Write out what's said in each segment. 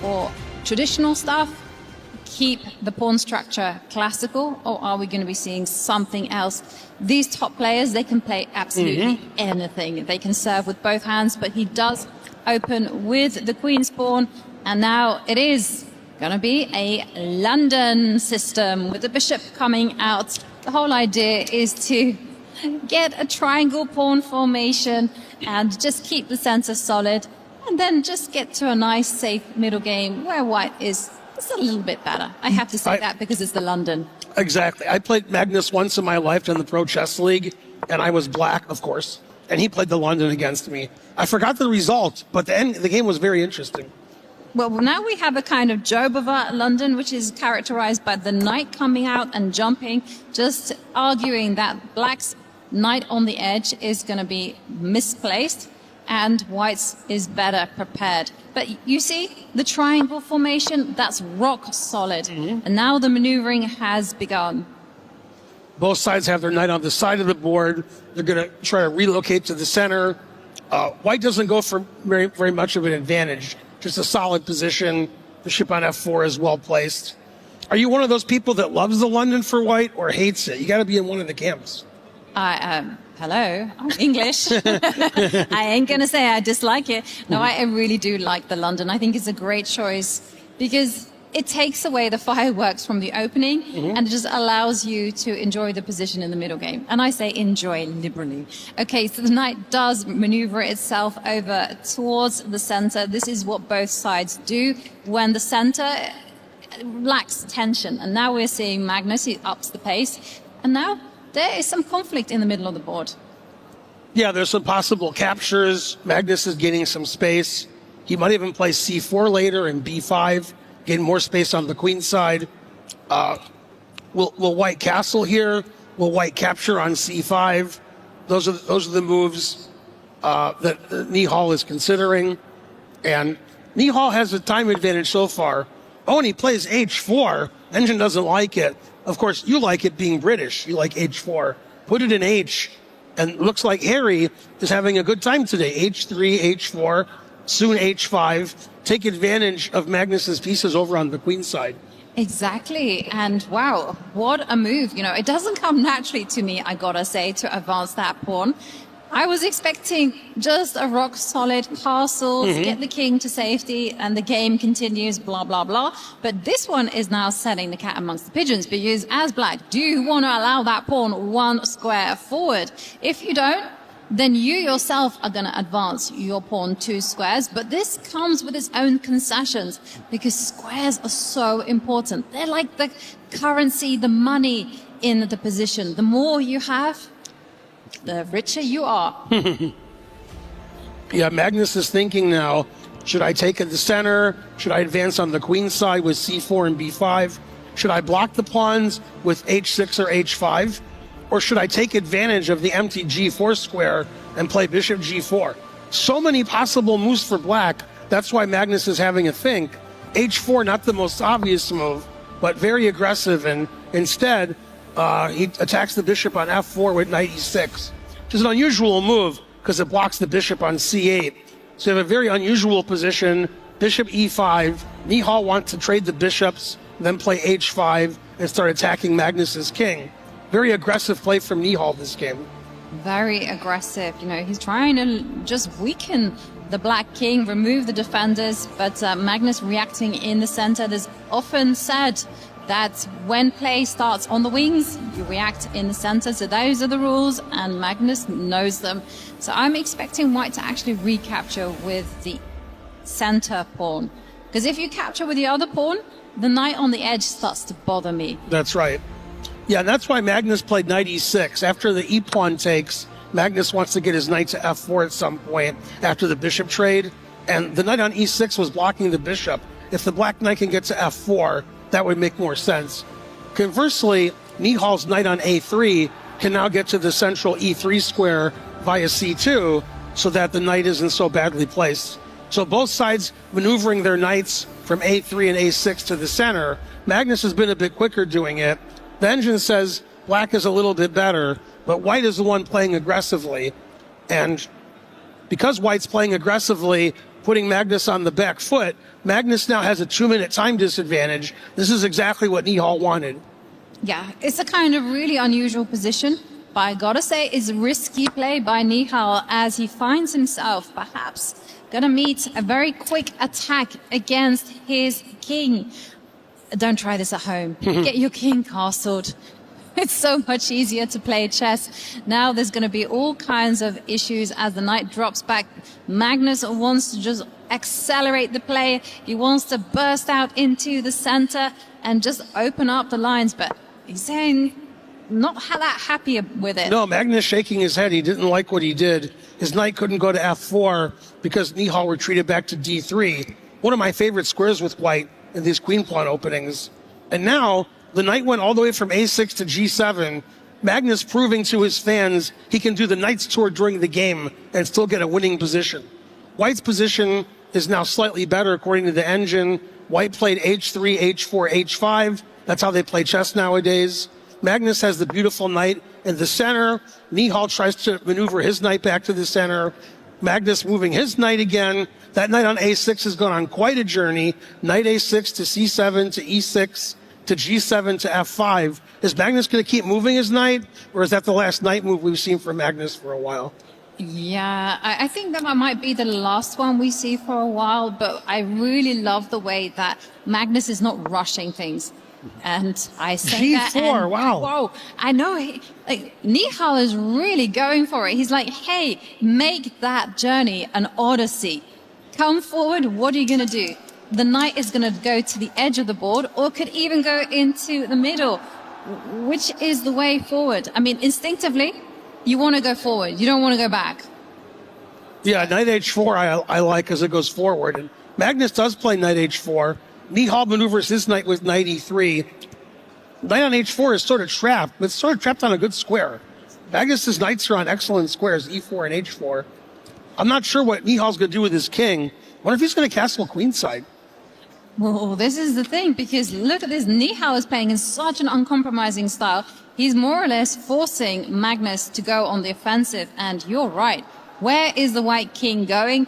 for traditional stuff, keep the pawn structure classical, or are we going to be seeing something else? These top players, they can play absolutely anything. They can serve with both hands, but he does open with the queen's pawn, and now it is going to be a London system with the bishop coming out. The whole idea is to get a triangle pawn formation and just keep the center solid, and then just get to a nice, safe middle game where white is just a little bit better. I have to say that because it's the London. Exactly. I played Magnus once in my life in the Pro Chess League, and I was black, of course, and he played the London against me. I forgot the result, but the game was very interesting. Well, now we have a kind of Jobava London, which is characterized by the knight coming out and jumping, just arguing that black's knight on the edge is going to be misplaced and white's is better prepared. But you see, the triangle formation, that's rock solid. And now the maneuvering has begun. Both sides have their knight on the side of the board. They're going to try to relocate to the center. White doesn't go for very much of an advantage. Just a solid position. Bishop on f4 is well placed. Are you one of those people that loves the London for white or hates it? You got to be in one of the camps. Hello, I'm English. I ain't going to say I dislike it. No, I really do like the London. I think it's a great choice because it takes away the fireworks from the opening and it just allows you to enjoy the position in the middle game. And I say enjoy liberally. Okay, so the knight does maneuver itself over towards the center. This is what both sides do when the center lacks tension. And now we're seeing Magnus, he ups the pace. And now there is some conflict in the middle of the board. Yeah, there's some possible captures. Magnus is gaining some space. He might even play c4 later and b5, gain more space on the queen side. Will white castle here? Will white capture on c5? Those are the moves that Nihal is considering. And Nihal has a time advantage so far. Oh, and he plays h4. Engine doesn't like it. Of course, you like it being British. You like h4. Put it in h. And looks like Harry is having a good time today. h3, h4, soon h5. Take advantage of Magnus's pieces over on the queen side. Exactly. And wow, what a move. You know, it doesn't come naturally to me, I gotta say, to advance that pawn. I was expecting just a rock solid castle, get the king to safety, and the game continues, blah, blah, blah. But this one is now setting the cat amongst the pigeons, because as black, do you want to allow that pawn one square forward? If you don't, then you yourself are going to advance your pawn 2 squares. But this comes with its own concessions, because squares are so important. They're like the currency, the money in the position. The more you have, the richer you are. Yeah, Magnus is thinking now, should I take at the center? Should I advance on the queen side with c4 and b5? Should I block the pawns with h6 or h5? Or should I take advantage of the empty g4 square and play bishop g4? So many possible moves for black. That's why Magnus is having a think. h4, not the most obvious move, but very aggressive. And instead, he attacks the bishop on f4 with knight e6, which is an unusual move because it blocks the bishop on c8. So you have a very unusual position. Bishop e5. Nihal wants to trade the bishops, then play h5 and start attacking Magnus's king. Very aggressive play from Nihal this game. Very aggressive. You know, he's trying to just weaken the black king, remove the defenders, but Magnus reacting in the center. There's often said that when play starts on the wings, you react in the center. So those are the rules, and Magnus knows them. So I'm expecting white to actually recapture with the center pawn. Because if you capture with the other pawn, the knight on the edge starts to bother me. That's right. Yeah, and that's why Magnus played knight e6. After the e-pawn takes, Magnus wants to get his knight to f4 at some point after the bishop trade. And the knight on e6 was blocking the bishop. If the black knight can get to f4, that would make more sense. Conversely, Nihal's knight on a3 can now get to the central e3 square via c2 so that the knight isn't so badly placed. So both sides maneuvering their knights from a3 and a6 to the center. Magnus has been a bit quicker doing it. The engine says black is a little bit better, but white is the one playing aggressively. And because white's playing aggressively, putting Magnus on the back foot. Magnus now has a 2-minute time disadvantage. This is exactly what Nihal wanted. Yeah, it's a kind of really unusual position, but I gotta say it's risky play by Nihal as he finds himself perhaps gonna meet a very quick attack against his king. Don't try this at home. Get your king castled. It's so much easier to play chess. Now there's going to be all kinds of issues as the knight drops back. Magnus wants to just accelerate the play. He wants to burst out into the center and just open up the lines, but he's saying not that happy with it. No, Magnus shaking his head. He didn't like what he did. His knight couldn't go to f4 because Nihal retreated back to d3. One of my favorite squares with white in these queen pawn openings. And now the knight went all the way from a6 to g7. Magnus proving to his fans he can do the knight's tour during the game and still get a winning position. White's position is now slightly better according to the engine. White played h3, h4, h5. That's how they play chess nowadays. Magnus has the beautiful knight in the center. Nihal tries to maneuver his knight back to the center. Magnus moving his knight again. That knight on a6 has gone on quite a journey. Knight a6 to c7 to e6 to g7 to f5. Is Magnus going to keep moving his knight, or is that the last knight move we've seen from Magnus for a while? Yeah, I think that might be the last one we see for a while, but I really love the way that Magnus is not rushing things. And I say that. G4, and, wow. Whoa, I know. Nihal is really going for it. He's like, hey, make that journey an odyssey. Come forward. What are you going to do? The knight is going to go to the edge of the board or could even go into the middle. Which is the way forward? I mean, instinctively, you want to go forward. You don't want to go back. Yeah, knight h4 I like as it goes forward. And Magnus does play knight h4. Nihal maneuvers his knight with knight e3. Knight on h4 is sort of trapped, but it's sort of trapped on a good square. Magnus's knights are on excellent squares, e4 and h4. I'm not sure what Nihal's going to do with his king. I wonder if he's going to castle queenside. Well, this is the thing, because look at this. Nihal is playing in such an uncompromising style. He's more or less forcing Magnus to go on the offensive. And you're right. Where is the white king going?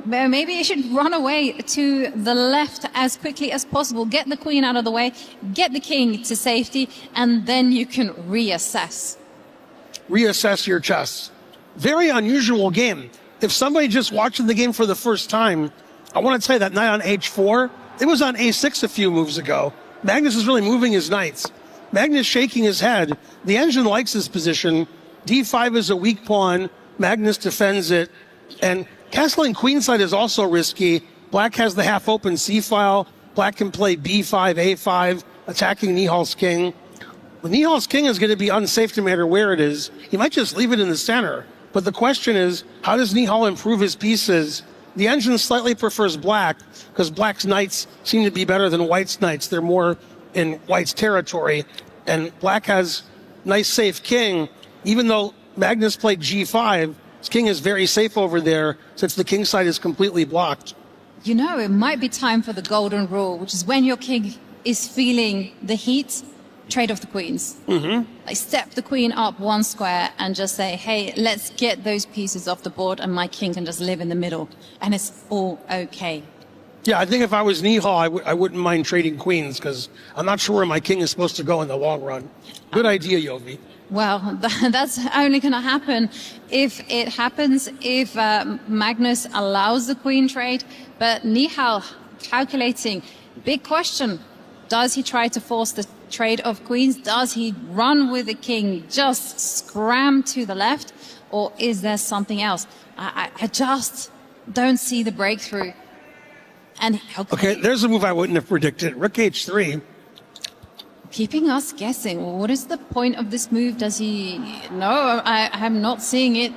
Well, maybe he should run away to the left as quickly as possible. Get the queen out of the way. Get the king to safety. And then you can reassess. Reassess your chess. Very unusual game. If somebody just watching the game for the first time, I want to tell you that knight on h4, it was on a6 a few moves ago. Magnus is really moving his knights. Magnus shaking his head. The engine likes his position. d5 is a weak pawn. Magnus defends it. And castling queenside is also risky. Black has the half-open c-file. Black can play b5, a5, attacking Nihal's king. Well, Nihal's king is going to be unsafe no matter where it is. He might just leave it in the center. But the question is, how does Nihal improve his pieces? The engine slightly prefers black because black's knights seem to be better than white's knights. They're more in white's territory. And black has nice, safe king. Even though Magnus played g5, his king is very safe over there since the king side is completely blocked. You know, it might be time for the golden rule, which is when your king is feeling the heat, trade off the queens. Like step the queen up one square and just say, hey, let's get those pieces off the board and my king can just live in the middle. And it's all okay. Yeah, I think if I was Nihal, I wouldn't mind trading queens because I'm not sure where my king is supposed to go in the long run. Good idea, Yovi. Well, that's only going to happen if it happens, if Magnus allows the queen trade. But Nihal calculating, big question. Does he try to force the trade of queens? Does he run with the king, just scram to the left? Or is there something else? I just don't see the breakthrough. And okay, there's a move I wouldn't have predicted. Rook h3. Keeping us guessing. What is the point of this move? Does he... No, I'm not seeing it.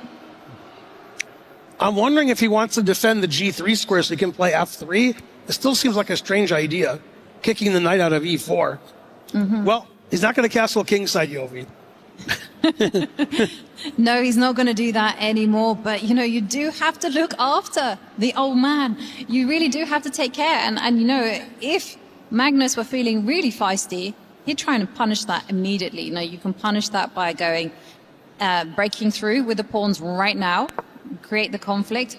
I'm wondering if he wants to defend the g3 square so he can play f3. It still seems like a strange idea, kicking the knight out of e4. Well, he's not going to castle kingside, Yovi. No, he's not going to do that anymore. But, you know, you do have to look after the old man. You really do have to take care. And you know, if Magnus were feeling really feisty, he'd try and punish that immediately. You know, you can punish that by going, breaking through with the pawns right now, create the conflict.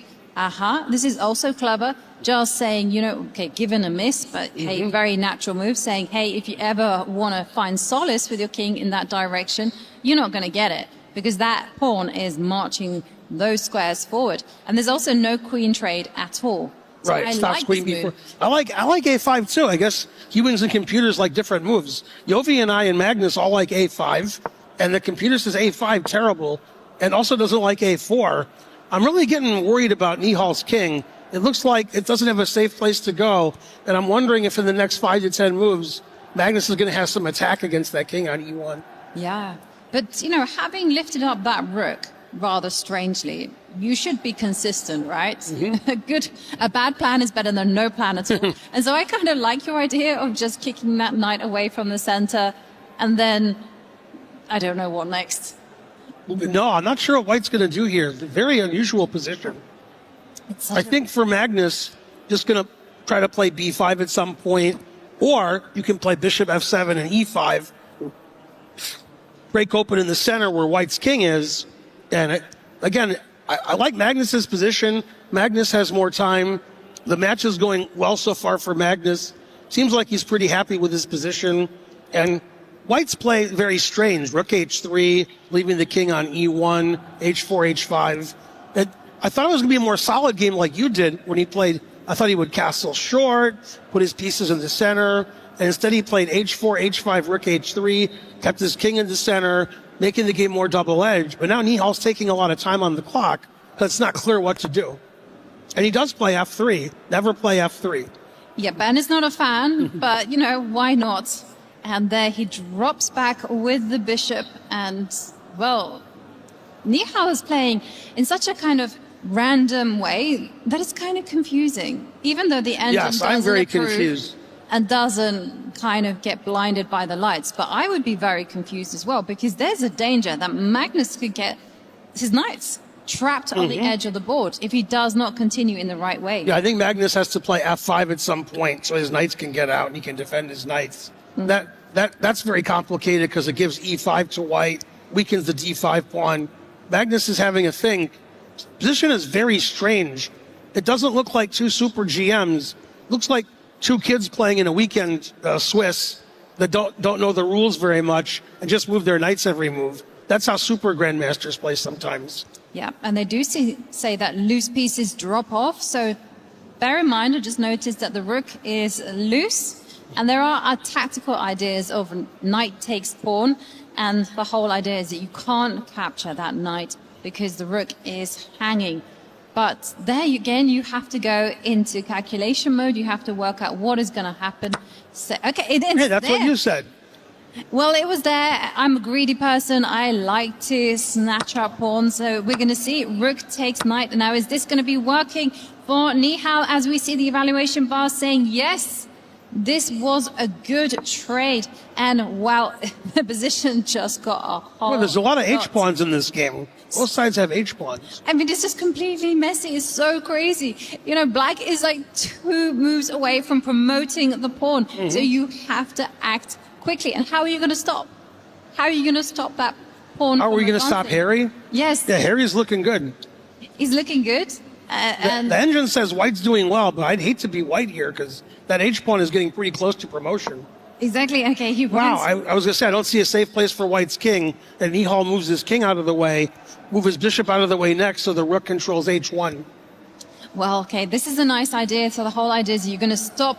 This is also clever. Just saying, okay, given a miss, but hey, very natural move, saying, hey, if you ever want to find solace with your king in that direction, you're not going to get it because that pawn is marching those squares forward. And there's also no queen trade at all. So right, I stops like queen this b4. move. I like a5 too. I guess humans and computers like different moves. Yovi and I and Magnus all like a5, and the computer says a5 terrible, and also doesn't like a4. I'm really getting worried about Nihal's king. It looks like it doesn't have a safe place to go, and I'm wondering if in the next 5 to 10 moves, Magnus is going to have some attack against that king on e1. Yeah, but having lifted up that rook rather strangely, you should be consistent, right? A bad plan is better than no plan at all. And so I kind of like your idea of just kicking that knight away from the center, and then I don't know what next. No, I'm not sure what White's going to do here. Very unusual position. I think for Magnus, just going to try to play b5 at some point, or you can play bishop f7 and e5, break open in the center where White's king is. And again, I like Magnus's position. Magnus has more time. The match is going well so far for Magnus. Seems like he's pretty happy with his position. And White's play very strange. Rook h3, leaving the king on e1, h4, h5. I thought it was going to be a more solid game like you did when he played. I thought he would castle short, put his pieces in the center, and instead he played h4, h5, rook h3, kept his king in the center, making the game more double-edged. But now Nihal's taking a lot of time on the clock because it's not clear what to do. And he does play f3, never play f3. Yeah, Ben is not a fan, but, why not? And there he drops back with the bishop, and, well, Nihal is playing in such a kind of random way that it's kind of confusing, even though the engine Yes, I'm very approve confused. And doesn't kind of get blinded by the lights. But I would be very confused as well, because there's a danger that Magnus could get his knights trapped on the edge of the board if he does not continue in the right way. Yeah, I think Magnus has to play f5 at some point so his knights can get out and he can defend his knights. That's very complicated because it gives e5 to White, weakens the d5 pawn. Magnus is having a thing. Position is very strange. It doesn't look like two super GMs. Looks like two kids playing in a weekend Swiss that don't know the rules very much and just move their knights every move. That's how super grandmasters play sometimes. Yeah, and they do say that loose pieces drop off. So bear in mind, I just noticed that the rook is loose, and there are tactical ideas of knight takes pawn, and the whole idea is that you can't capture that knight because the rook is hanging. But there again, you have to go into calculation mode. You have to work out what is going to happen. So, okay, it is Hey, that's there. what you said. Well, it was there. I'm a greedy person. I like to snatch up pawns. So we're going to see rook takes knight. Now, is this going to be working for Nihal as we see the evaluation bar saying yes? This was a good trade. And wow, the position just got a whole Well, there's a lot of lot. H-pawns in this game. Both sides have H-pawns. I mean, it's just completely messy. It's so crazy. Black is like 2 moves away from promoting the pawn. So you have to act quickly. And how are you going to stop? How are you going to stop that pawn? Are we from going to stop advancing? Harry? Yes. Yeah, Harry's looking good. He's looking good. And The engine says White's doing well, but I'd hate to be White here because that H-pawn is getting pretty close to promotion. exactly. Okay, he Wow, wins. I was going to say, I don't see a safe place for White's king. And Nihal moves his king out of the way, move his bishop out of the way next, so the rook controls H1. Well, okay, this is a nice idea. So the whole idea is you're going to stop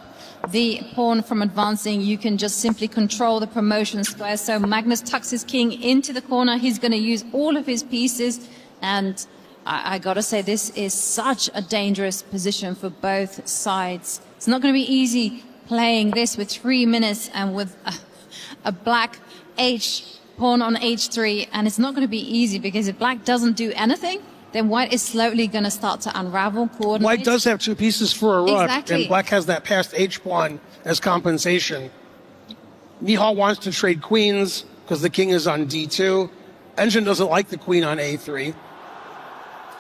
the pawn from advancing. You can just simply control the promotion square. So Magnus tucks his king into the corner. He's going to use all of his pieces. And I got to say, this is such a dangerous position for both sides. It's not going to be easy playing this with 3 minutes and with a black H pawn on H3. And it's not going to be easy because if black doesn't do anything, then White is slowly going to start to unravel coordinates. White does have 2 pieces for a rook, Exactly. and Black has that passed H-pawn as compensation. Nihal wants to trade queens because the king is on D2. Engine doesn't like the queen on A3.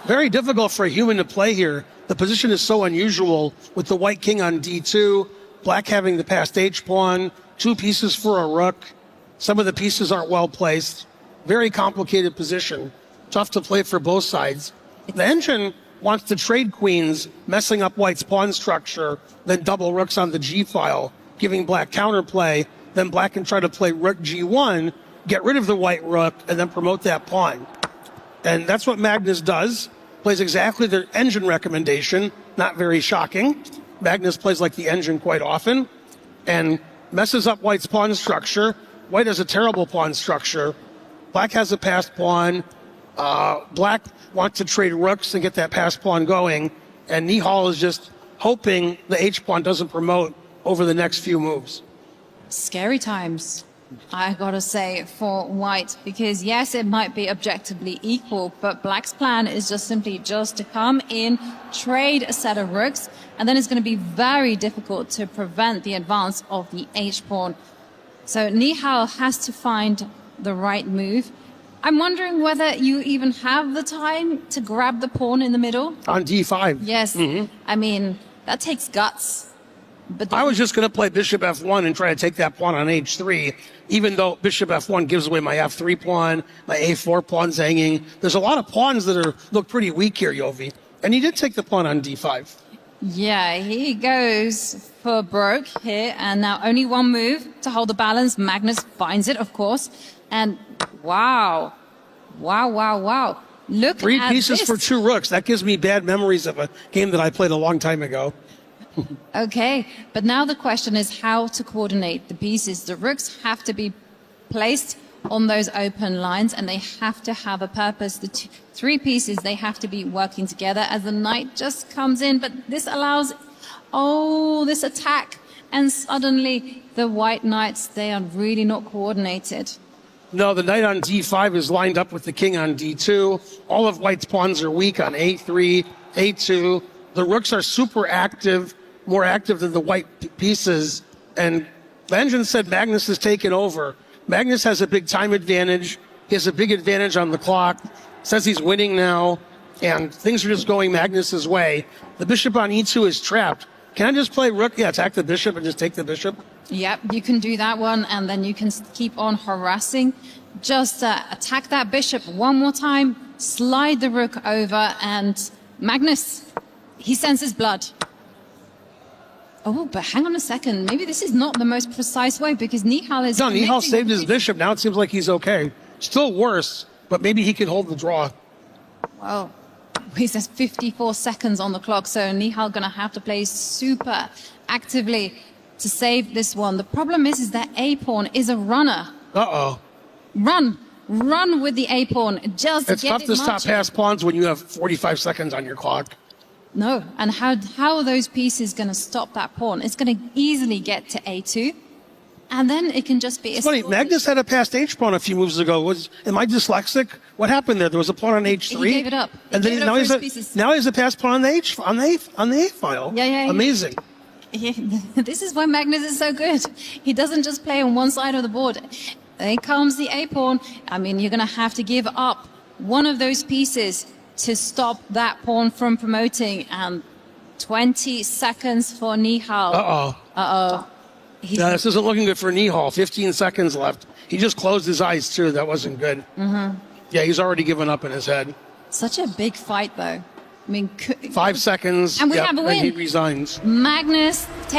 Very difficult for a human to play here. The position is so unusual with the white king on D2, Black having the passed H-pawn, 2 pieces for a rook. Some of the pieces aren't well placed. Very complicated position. Tough to play for both sides. The engine wants to trade queens, messing up white's pawn structure, then double rooks on the g file, giving black counterplay. Then black can try to play rook g1, get rid of the white rook, and then promote that pawn. And that's what Magnus does. Plays exactly the engine recommendation. Not very shocking. Magnus plays like the engine quite often and messes up white's pawn structure. White has a terrible pawn structure. Black has a passed pawn. Black wants to trade rooks and get that passed pawn going. And Nihal is just hoping the H-pawn doesn't promote over the next few moves. Scary times, I gotta say, for white, because yes, it might be objectively equal, but black's plan is just simply just to come in, trade a set of rooks, and then it's going to be very difficult to prevent the advance of the H-pawn. So Nihal has to find the right move. I'm wondering whether you even have the time to grab the pawn in the middle. On d5. Yes. I mean, that takes guts. But I was just going to play bishop f1 and try to take that pawn on h3, even though bishop f1 gives away my f3 pawn, my a4 pawn's hanging. There's a lot of pawns that look pretty weak here, Yovi. And he did take the pawn on d5. Yeah, he goes for broke here, and now only one move to hold the balance. Magnus finds it, of course. And wow. Look Three at pieces this. for two rooks. That gives me bad memories of a game that I played a long time ago. Okay, but now the question is how to coordinate the pieces. The rooks have to be placed on those open lines, and they have to have a purpose. The three pieces, they have to be working together as the knight just comes in, but this allows, this attack, and suddenly the white knights, they are really not coordinated. No, the knight on d5 is lined up with the king on d2. All of white's pawns are weak on a3, a2. The rooks are super active, more active than the white pieces. And the engine said Magnus has taken over. Magnus has a big time advantage. He has a big advantage on the clock. Says he's winning now. And things are just going Magnus's way. The bishop on e2 is trapped. Can I just play rook? Yeah, attack the bishop and just take the bishop. Yep, you can do that one, and then you can keep on harassing. Just attack that bishop one more time, slide the rook over, and Magnus, he senses blood. Oh, but hang on a second. Maybe this is not the most precise way, because Nihal is... No, Nihal saved his bishop. Now it seems like he's okay. Still worse, but maybe he can hold the draw. Well, he says 54 seconds on the clock, so Nihal going to have to play super actively to save this one. The problem is that A-pawn is a runner. Uh-oh. Run with the A-pawn. Just it's get tough it to stop marching. pass pawns when you have 45 seconds on your clock. No, and how are those pieces going to stop that pawn? It's going to easily get to A2, and then it can just be... It's funny, Magnus had a passed H-pawn a few moves ago. Am I dyslexic? What happened there? There was a pawn on H3? He gave it up. And then now he's a passed pawn on the A file. Yeah. Amazing. This is why Magnus is so good. He doesn't just play on one side of the board. There comes the A-pawn. I mean, you're going to have to give up one of those pieces to stop that pawn from promoting. And 20 seconds for Nihal. Uh-oh. Yeah, this isn't looking good for Nihal. 15 seconds left. He just closed his eyes, too. That wasn't good. Yeah, he's already given up in his head. Such a big fight, though. I mean... 5 seconds. And we have a win. And he resigns. Magnus takes...